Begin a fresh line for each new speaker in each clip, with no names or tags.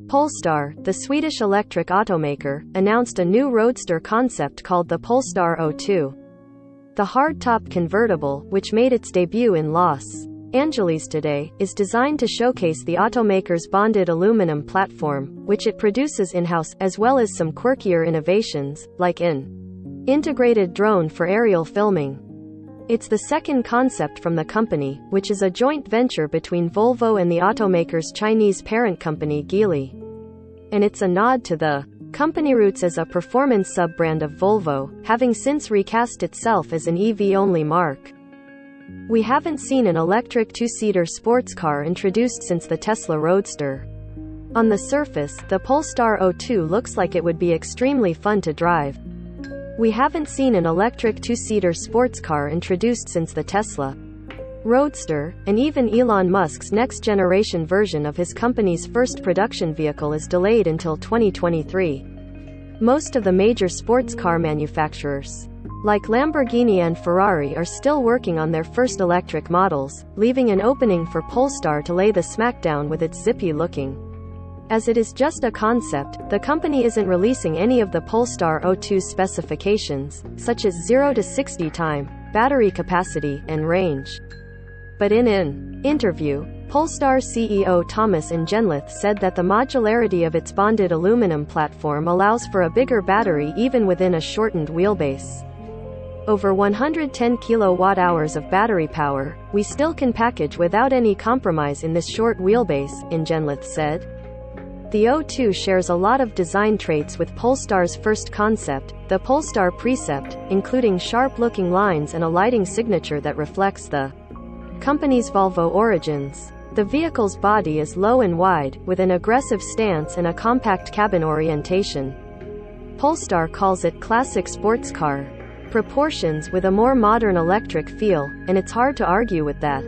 Polestar, the Swedish electric automaker, announced a new roadster concept called the Polestar O2. The hardtop convertible, which made its debut in Los Angeles today, is designed to showcase the automaker's bonded aluminum platform, which it produces in-house, as well as some quirkier innovations, like an integrated drone for aerial filming. It's the second concept from the company, which is a joint venture between Volvo and the automaker's Chinese parent company Geely. And it's a nod to the company roots as a performance sub-brand of Volvo, having since recast itself as an EV-only marque. We haven't seen an electric two-seater sports car introduced since the Tesla Roadster. On the surface, the Polestar O2 looks like it would be extremely fun to drive. We haven't seen an electric two-seater sports car introduced since the Tesla Roadster, and even Elon Musk's next-generation version of his company's first production vehicle is delayed until 2023. Most of the major sports car manufacturers, like Lamborghini and Ferrari, are still working on their first electric models, leaving an opening for Polestar to lay the smackdown with its zippy-looking. As it is just a concept, the company isn't releasing any of the Polestar O2's specifications, such as 0 to 60 time, battery capacity, and range. But in an interview, Polestar CEO Thomas Ingenlath said that the modularity of its bonded aluminum platform allows for a bigger battery even within a shortened wheelbase. Over 110 kilowatt-hours of battery power, we still can package without any compromise in this short wheelbase, Ingenlath said. The O2 shares a lot of design traits with Polestar's first concept, the Polestar Precept, including sharp-looking lines and a lighting signature that reflects the company's Volvo origins. The vehicle's body is low and wide, with an aggressive stance and a compact cabin orientation. Polestar calls it classic sports car proportions with a more modern electric feel, and it's hard to argue with that.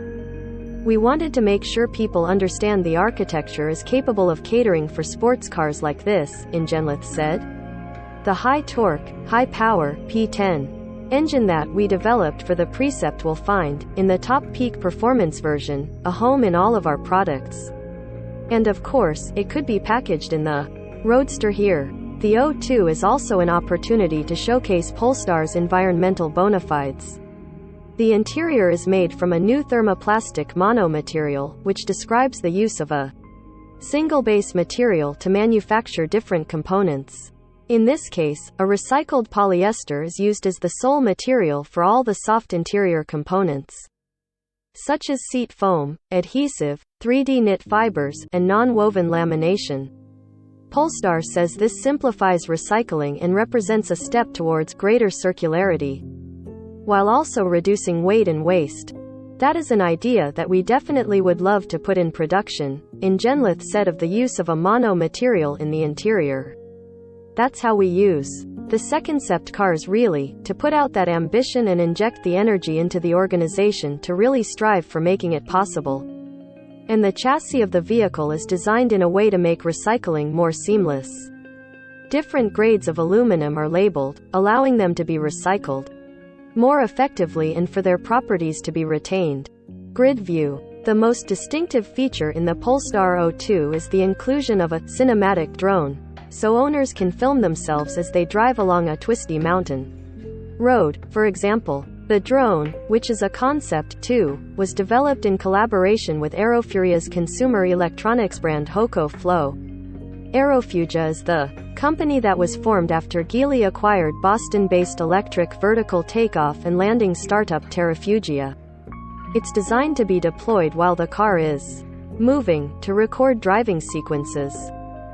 We wanted to make sure people understand the architecture is capable of catering for sports cars like this, Ingenlath said. The high-torque, high-power P10 engine that we developed for the Precept will find, in the top peak performance version, a home in all of our products. And of course, it could be packaged in the Roadster here. The O2 is also an opportunity to showcase Polestar's environmental bona fides. The interior is made from a new thermoplastic monomaterial, which describes the use of a single base material to manufacture different components. In this case, a recycled polyester is used as the sole material for all the soft interior components, such as seat foam, adhesive, 3D knit fibers, and non-woven lamination. Polestar says this simplifies recycling and represents a step towards greater circularity, while also reducing weight and waste. That is an idea that we definitely would love to put in production, Ingenlath said of the use of a mono material in the interior. That's how we use the second-concept cars really, to put out that ambition and inject the energy into the organization to really strive for making it possible. And the chassis of the vehicle is designed in a way to make recycling more seamless. Different grades of aluminum are labeled, allowing them to be recycled more effectively and for their properties to be retained. Grid view. The most distinctive feature in the Polestar O2 is the inclusion of a cinematic drone, so owners can film themselves as they drive along a twisty mountain road, for example. The drone, which is a concept, too, was developed in collaboration with Aerofuria's consumer electronics brand Hoco Flow. Aerofugia is the company that was formed after Geely acquired Boston-based electric vertical takeoff and landing startup Terrafugia. It's designed to be deployed while the car is moving, to record driving sequences.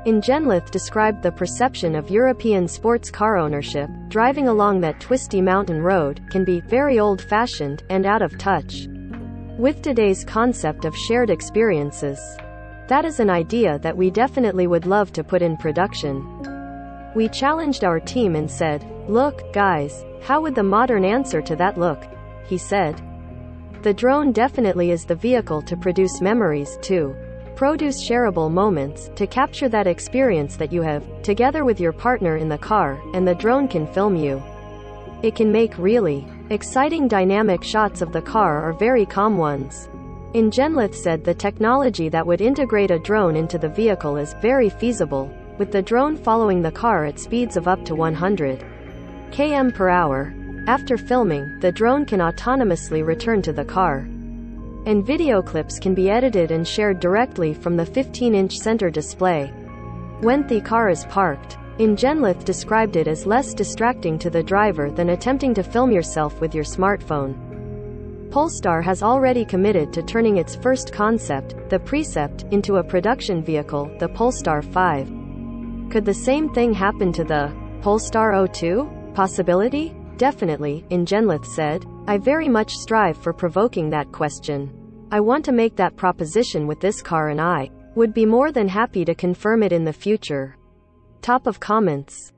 Ingenlath described the perception of European sports car ownership, driving along that twisty mountain road, can be very old-fashioned and out of touch with today's concept of shared experiences. That is an idea that we definitely would love to put in production. We challenged our team and said, "Look, guys, how would the modern answer to that look?" he said. The drone definitely is the vehicle to produce memories, to produce shareable moments, to capture that experience that you have together with your partner in the car, and the drone can film you. It can make really exciting dynamic shots of the car or very calm ones. Ingenlith said the technology that would integrate a drone into the vehicle is very feasible, with the drone following the car at speeds of up to 100 km per hour. After filming, the drone can autonomously return to the car, and video clips can be edited and shared directly from the 15-inch center display when the car is parked. Ingenlith described it as less distracting to the driver than attempting to film yourself with your smartphone. Polestar has already committed to turning its first concept, the Precept, into a production vehicle, the Polestar 5. Could the same thing happen to the Polestar O2? Possibility? Definitely, Ingenlith said. I very much strive for provoking that question. I want to make that proposition with this car, and I would be more than happy to confirm it in the future. Top of comments.